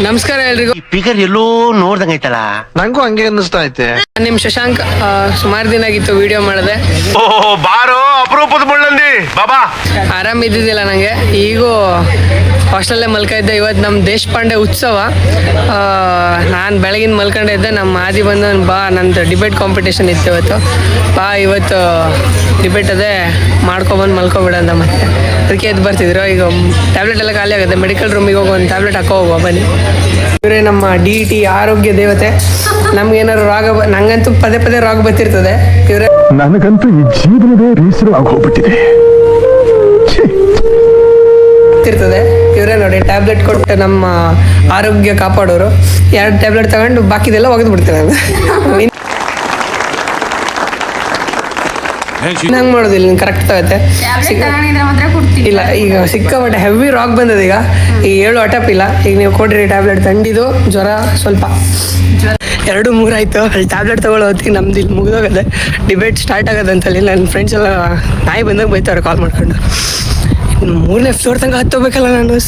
ನಮಸ್ಕಾರ ಎಲ್ರಿಗೂ. ಫಿಗರ್ ಎಲ್ಲೋ ನೋಡ್ದಂಗೈತಲ್ಲ. ನಂಗೂ ಹಂಗೆ ಅನ್ನಿಸ್ತಾ ಐತೆ. ನಿಮ್ ಶಶಾಂಕ್ ಸುಮಾರು ದಿನ ಆಗಿತ್ತು ವಿಡಿಯೋ ಮಾಡಿದೆ. ಓಹೋ ಬಾರೋ ಅಪರೂಪದ ಮುಳ್ಳಂದಿ ಬಾಬಾ. ಆರಾಮ್ ಇದ್ದಿದ್ದಿಲ್ಲ ನಂಗೆ. ಈಗೂ ಹಾಸ್ಟೆಲ್ಲೇ ಮಲ್ಕ ಇದ್ದೆ. ಇವತ್ತು ನಮ್ಮ ದೇಶಪಾಂಡೆ ಉತ್ಸವ. ನಾನು ಬೆಳಗಿನ ಮಲ್ಕೊಂಡೆ ಇದ್ದೆ. ನಮ್ಮ ಆದಿ ಬಂದು ಬಾ ನಂದು ಡಿಬೇಟ್ ಕಾಂಪಿಟೇಷನ್ ಇತ್ತು ಇವತ್ತು. ಬಾ ಇವತ್ತು ಡಿಬೇಟ್ ಅದೇ ಮಾಡ್ಕೊಬಂದು ಮಲ್ಕೊಬಿಡಂತ ಮತ್ತೆ ಅದಕ್ಕೆ ಎದ್ದು ಬರ್ತಿದ್ರು. ಈಗ ಟ್ಯಾಬ್ಲೆಟ್ ಎಲ್ಲ ಖಾಲಿ ಆಗುತ್ತೆ. ಮೆಡಿಕಲ್ ರೂಮಿಗೆ ಹೋಗಿ ಒಂದು ಟ್ಯಾಬ್ಲೆಟ್ ಹಾಕೋ ಹೋಗುವ ಬನ್ನಿ. ಇವರೇ ನಮ್ಮ DT ಆರೋಗ್ಯ ದೇವತೆ. ನಮ್ಗೇನಾದ್ರು ರೋಗ ನಂಗಂತೂ ಪದೇ ಪದೇ ರೋಗ ಬರ್ತಿರ್ತದೆ. ಇವರೇ ನನಗಂತೂ ಈ ಜೀವನವೇ ಬೇಸರ ಆಗೋಗ್ಬಿಟ್ಟಿದೆ. ಇರ್ತದೆ ಇವರೇ ನೋಡಿ ಟ್ಯಾಬ್ಲೆಟ್ ಕೊಟ್ಟು ನಮ್ಮ ಆರೋಗ್ಯ ಕಾಪಾಡೋರು. 2 ಟ್ಯಾಬ್ಲೆಟ್ ತಗೊಂಡು ಬಾಕಿದೆಲ್ಲ ಒಗೆದು ಬಿಡ್ತಾರೆ. ನಂಗೆ ಮಾಡೋದಿಲ್ಲ, ಕರೆಕ್ಟ್ ತಗತ್ತೆ. ಇಲ್ಲ ಈಗ ಸಿಕ್ಕಾಪಟ್ಟೆ ಹೆವಿ ರಾಗ್ ಬಂದದ. ಈಗ 7 ಅಟಪ್ ಇಲ್ಲ. ಈಗ ನೀವು ಕೊಡ್ರಿ ಟ್ಯಾಬ್ಲೆಟ್. ತಂಡಿದು ಜ್ವರ ಸ್ವಲ್ಪ 2-3 ಆಯ್ತು. ಅಲ್ಲಿ ಟ್ಯಾಬ್ಲೆಟ್ ತಗೊಳ್ಳೋ ಹೊತ್ತಿಗೆ ನಮ್ದು ಇಲ್ಲಿ ಮುಗಿದೋಗದೆ. ಡಿಬೇಟ್ ಸ್ಟಾರ್ಟ್ ಆಗೋದಂತಲ್ಲಿ ನನ್ನ ಫ್ರೆಂಡ್ಸ್ ಎಲ್ಲ ನಾಯಿ ಬಂದಾಗ ಬೈತಾರೆ ಕಾಲ್ ಮಾಡ್ಕೊಂಡು. 3ನೇ ಫ್ಲೋರ್ ತನಕ ಹತ್ತೋಗ್ಬೇಕಲ್ಲ ನಾನು.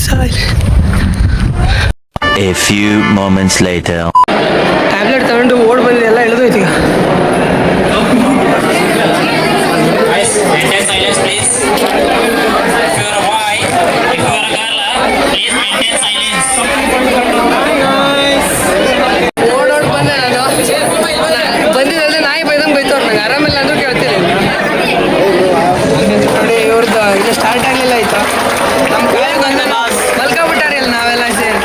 A few moments later. Tablet ತಗೊಂಡು ಓಡ್ ಬಂದಿದೆ, ಎಲ್ಲ ಇಳಿದೋಯ್ತು ಈಗ. Silence, please. If you are a boy, if you are a girl, please maintain silence. ಓಡೋಡ್ ಬಂದೆ ನಾನು. ಬಂದಿದ್ದೆ ನಾಯಿ ಬೈದಂಗೆ ಬೈತವ್ರು. ನಂಗೆ ಆರಾಮಿಲ್ಲ ಅಂದ್ರೂ ಕೇಳ್ತೀನಿ. ನೋಡಿ ಇವ್ರದ್ದು ಇದು ಸ್ಟಾರ್ಟ್ ಆಗಲಿಲ್ಲ ಆಯ್ತು. ನಮ್ಮ ಕಾಯಿಗೆ ಬಂದ ಮಲ್ಕೊಬಿಟ್ಟಾರೆ ಇಲ್ಲಿ ನಾವೆಲ್ಲ ಸೇರಿ.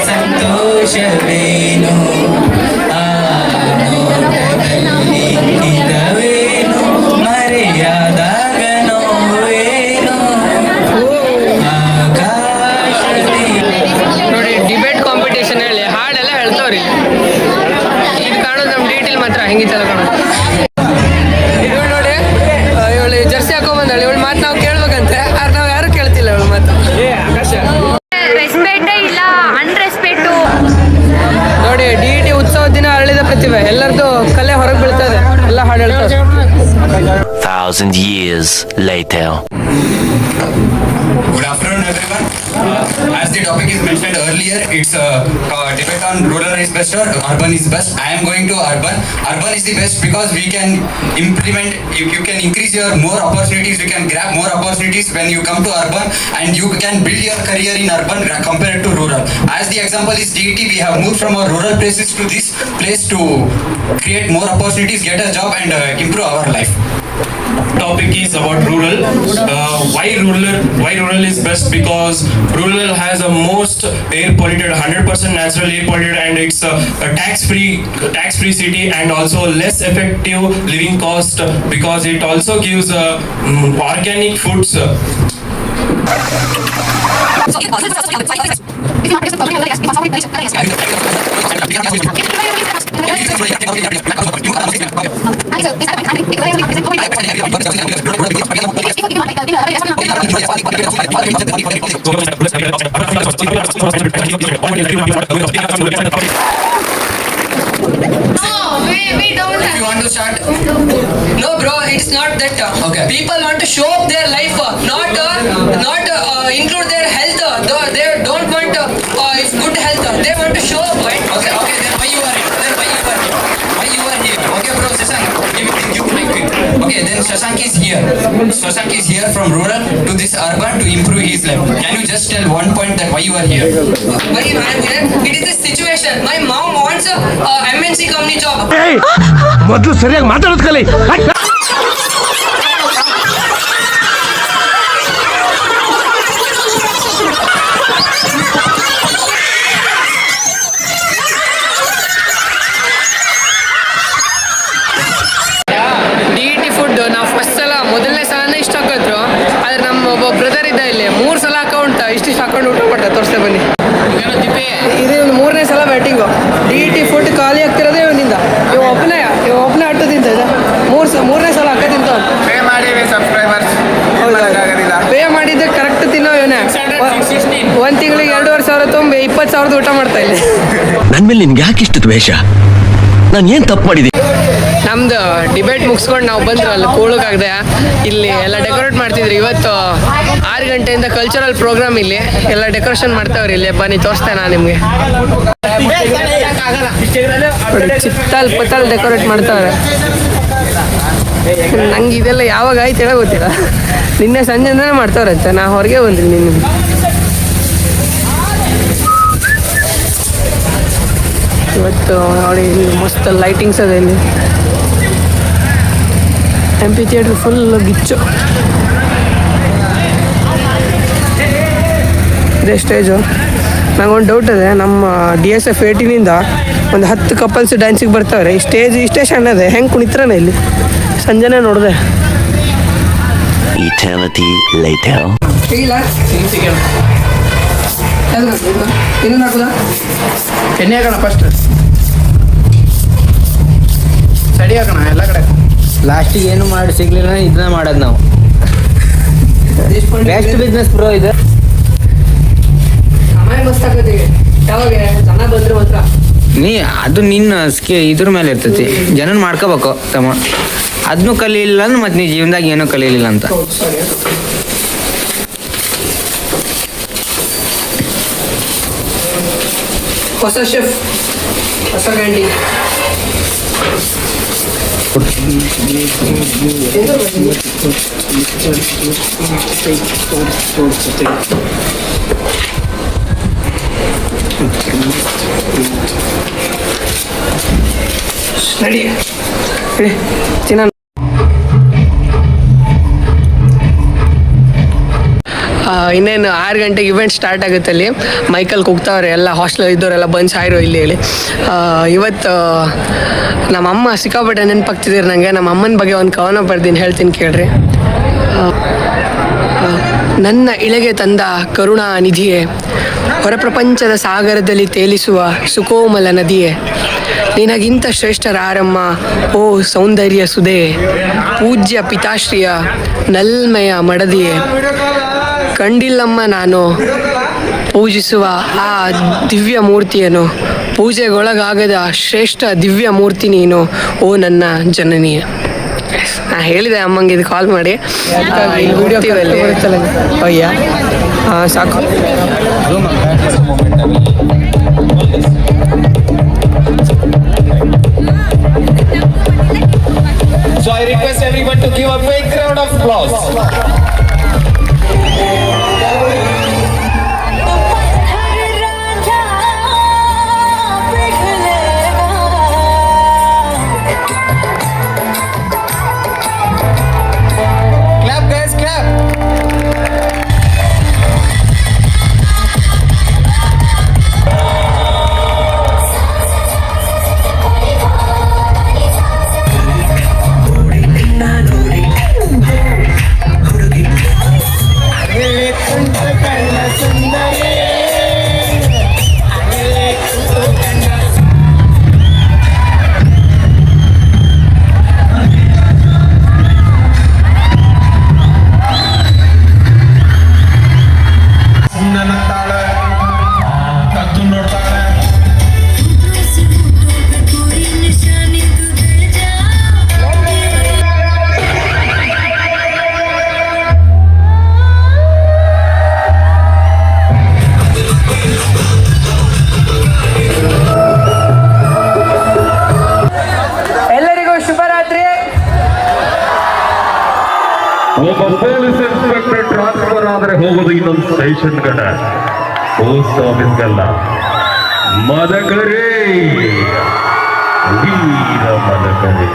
ಸಂತೋಷವೇನು ಮರೆಯಾದಾಗ ನೋವೇನು. ನೋಡಿ ಡಿಬೇಟ್ ಕಾಂಪಿಟೇಷನ್ ಹೇಳಿ ಹಾಡೆಲ್ಲ ಹೇಳ್ತವ್ರಿ. ಇದು ಕಾಣೋದು ನಮ್ಮ DT ಮಾತ್ರ ಹೆಂಗಿತ್ತಲ್ಲ ಕಾಣೋದು. ಇವಳು ನೋಡಿ ಇವಳು ಜರ್ಸಿ ಹಾಕೊಂಬಂದಳು. ಇವಳು ಮಾತು ನಾವು ಕೇಳ್ಬೇಕಂತೆ. ಆದ್ರೆ ನಾವು ಯಾರು ಕೇಳ್ತಿಲ್ಲ ಇವಳು ಮಾತು. ರೆಸ್ಪೆಕ್ಟೇ ಇಲ್ಲ, ಅನ್ರೆಸ್ಪೆಕ್ಟು. ನೋಡಿ DT ಉತ್ಸವ ದಿನ ಅರಳಿದ ಪ್ರತಿಭೆ. ಎಲ್ಲರದ್ದು ಕಲೆ ಹೊರಗೆ ಬೀಳ್ತದೆ. ಎಲ್ಲ ಹಾಡು ಹೇಳ್ತಾರೆ. 1,000 years later. Good afternoon, everyone. As the topic is mentioned earlier, it's a debate on rural is best or urban is best. I am going to urban. Urban is the best because we can implement, you can increase your more opportunities, you can grab more opportunities when you come to urban, and you can build your career in urban compared to rural. As the example is DT, we have moved from our rural places to this place to create more opportunities, get a job and improve our life. Topic is about rural. Why rural is best? Because rural has a most air polluted, 100% natural air polluted, and it's a tax free city, and also less effective living cost because it also gives organic foods. We don't If you want to start, No bro, it's not that. Okay. People want to show up their life, not include their health. They don't want it's good health. They want to show up, right? okay, then why you are here? Why you are here? Okay, bro, Shashank, give me quick. Okay, then Shashank is here. Shashank is here from rural to this urban to improve his life. Can you just tell one point that why you are here? Why I am here? It is the situation. My mom wants a MNC company job. ಮೊದಲು ಸರಿಯಾಗಿ ಮಾತಾಡೋದು ಕಲಿ. DT food ನಾವು first ಸಲ ಮೊದಲನೇ ಸಲನೇ ಇಷ್ಟ ಹಾಕಿದ್ರು. ಆದ್ರೆ ನಮ್ಮ ಒಬ್ಬ ಬ್ರದರ್ ಇದ್ದ ಇಲ್ಲಿ 3 ಸಲ ಅಕೌಂಟ್ ಇಷ್ಟಿಷ್ಟು ಹಾಕೊಂಡು ಊಟ ಕೊಟ್ಟ. ತೋರಿಸ್ತೇ ಬನ್ನಿ. ಇದು ಒಂದು 3ನೇ ಸಲ ಬ್ಯಾಟಿಂಗು. DT ಫುಡ್ ಖಾಲಿ ಆಗ್ತಿರೋದೇ ಇವನಿಂದ. ಇವ ಒಬ್ಬನೇ ಅಟ್ಟು ತಿಂತ ಇದೆ. 3ನೇ ಸಲ ಅಕ್ಕ ತಿಂತ. ಪೇ ಮಾಡಿ ಸಬ್ಸ್ಕ್ರೈಬರ್ಸ್. ಪೇ ಮಾಡಿದ್ದೆ ಕರೆಕ್ಟ್ ತಿನ್ನೋ ಇವನೇ. 1 ತಿಂಗಳಿಗೆ 2,500 ತುಂಬಿ 20,000 ಊಟ ಮಾಡ್ತಾ ಇಲ್ಲಿ. ನನ್ ಮೇಲೆ ನಿನ್ಗೆ ಯಾಕೆ ಇಷ್ಟು ದ್ವೇಷ? ನಾನು ಏನ್ ತಪ್ಪು ಮಾಡಿದೆ? ನಮ್ದು ಡಿಬೇಟ್ ಮುಗಿಸ್ಕೊಂಡು ನಾವು ಬಂದ್ರಲ್ಲ ಕೂಳಕ್ಕಾಗದೆ ಇಲ್ಲಿ ಎಲ್ಲ ಡೆಕೋರೇಟ್ ಮಾಡ್ತಿದ್ರಿ. ಇವತ್ತು 6 ಗಂಟೆಯಿಂದ ಕಲ್ಚರಲ್ ಪ್ರೋಗ್ರಾಮ್ ಇಲ್ಲಿ ಎಲ್ಲ ಡೆಕೋರೇಷನ್ ಮಾಡ್ತಾವ್ರಿ. ಇಲ್ಲಿ ಬನ್ನಿ ತೋರಿಸ್ತೇನೆ ನಾನು ನಿಮಗೆ. ಚಿತ್ತಲ್ ಪತ್ತಲ್ ಡೆಕೋರೇಟ್ ಮಾಡ್ತಾವ್ರೆ. ನಂಗೆ ಇದೆಲ್ಲ ಯಾವಾಗ ಆಯ್ತು ಹೇಳೋ ಗೊತ್ತಿಲ್ಲ. ನಿನ್ನೆ ಸಂಜೆಯಿಂದನೇ ಮಾಡ್ತಾವ್ರಂತೆ. ನಾ ಹೊರಗೆ ಬಂದಿನಿ ನಿನ್ನೆ. ಇವತ್ತು ನೋಡಿ ಇಲ್ಲಿ ಮಸ್ತ್ ಲೈಟಿಂಗ್ಸ್ ಅದ. ಇಲ್ಲಿ MP ಥಿಯೇಟ್ರ್ ಫುಲ್ ಗಿಚ್ಚು. ಇದೇ ಸ್ಟೇಜು. ನಂಗೊಂದು ಡೌಟ್ ಇದೆ, ನಮ್ಮ DSF 18ಇಂದ ಒಂದು 10 ಕಪಲ್ಸ್ ಡ್ಯಾನ್ಸಿಗೆ ಬರ್ತಾವ್ರೆ. ಈ ಸ್ಟೇಜ್ ಇಷ್ಟೇ ಸಣ್ಣದೆ, ಹೆಂಗೆ ಕುಣಿತ್ರನೇ ಇಲ್ಲಿ. ಸಂಜೆನೇ ನೋಡಿದೆ. Eternity later. ಎಣ್ಣೆ ಹಾಕೋಣ ಫಸ್ಟ್. ಸಡಿ ಹಾಕೋಣ ಎಲ್ಲ ಕಡೆ. ಲಾಸ್ಟಿಗೆ ಏನು ಮಾಡಿ ಸಿಗ್ಲಿಲ್ಲ ಇದನ್ನ ಮಾಡೋದು ನಾವು. ಬೆಸ್ಟ್ ಬಿಸ್ನೆಸ್ ಬ್ರೋ ಇದು. ಸಮಯ ಮಸ್ತ್ ಆಗತ್ತೆ. ಯಾವಾಗ ಜನ ಬಂದ್ರೆ ಮಾತ್ರ ಅದು ನಿನ್ನ ಇದ್ರ ಮೇಲೆ ಇರ್ತೈತಿ. ಜನನ್ ಮಾಡ್ಕೋಬೇಕು ತಮ್ಮ. ಅದನ್ನು ಕಲೀಲಿಲ್ಲ ಅಂದ್ರೆ ಮತ್ತೆ ನೀ ಜೀವನದಾಗ ಏನೂ ಕಲೀಲಿಲ್ಲ ಅಂತ. ಹೊಸ ಶೆಫ್, ಹೊಸ ಕ್ಯಾಂಟೀನ್. ನಡಿ ತಿನ್ನ. ಇನ್ನೇನು 6 ಗಂಟೆಗೆ ಇವೆಂಟ್ ಸ್ಟಾರ್ಟ್ ಆಗುತ್ತೆ. ಅಲ್ಲಿ ಮೈಕಲ್ಲಿ ಕೂಗ್ತಾವ್ರೆ ಎಲ್ಲ ಹಾಸ್ಟೆಲ್ ಇದ್ದವರೆಲ್ಲ ಬಂದು ಸಾಯಿರೋ ಇಲ್ಲಿ ಹೇಳಿ. ಇವತ್ತು ನಮ್ಮಮ್ಮ ಸಿಕ್ಕಾಪಟ್ಟೆ ನೆನಪಾಗ್ತಿದ್ದೀರಿ ನನಗೆ. ನಮ್ಮ ಅಮ್ಮನ ಬಗ್ಗೆ ಒಂದು ಕವನ ಬರ್ದೀನಿ, ಹೇಳ್ತೀನಿ ಕೇಳ್ರಿ. ನನ್ನ ಇಳೆಗೆ ತಂದ ಕರುಣಾ ನಿಧಿಯೇ, ಹೊರ ಪ್ರಪಂಚದ ಸಾಗರದಲ್ಲಿ ತೇಲಿಸುವ ಸುಕೋಮಲ ನದಿಯೇ, ನಿನಗಿಂತ ಶ್ರೇಷ್ಠರಾರಮ್ಮ ಓ ಸೌಂದರ್ಯ ಸುಧೆ, ಪೂಜ್ಯ ಪಿತಾಶ್ರಿಯ ನಲ್ಮೆಯ ಮಡದಿಯೇ, ಕಂಡಿಲ್ಲಮ್ಮ ನಾನು ಪೂಜಿಸುವ ಆ ದಿವ್ಯ ಮೂರ್ತಿಯನ್ನು, ಪೂಜೆಗೊಳಗಾಗದ ಶ್ರೇಷ್ಠ ದಿವ್ಯ ಮೂರ್ತಿ ನೀನು ಓ ನನ್ನ ಜನನಿಯ. ನಾ ಹೇಳಿದೆ ಅಮ್ಮಂಗೆ ಇದು ಕಾಲ್ ಮಾಡಿ. ವಿಡಿಯೋ ಅಯ್ಯ ಹಾಂ ಸಾಕು. So I request everyone to give a big round of applause. Clap guys, clap. ಒಬ್ಬ ಪೊಲೀಸ್ ಇನ್ಸ್ಪೆಕ್ಟರ್ ಟ್ರಾನ್ಸ್ಫರ್ ಆದ್ರೆ ಹೋಗೋದು ಇನ್ನೊಂದು ಸ್ಟೇಷನ್ ಕಡೆ, ಪೋಸ್ಟ್ ಆಫೀಸ್ಗಲ್ಲ. ಮದಕರೇ, ವೀರ ಮದಕರೇ.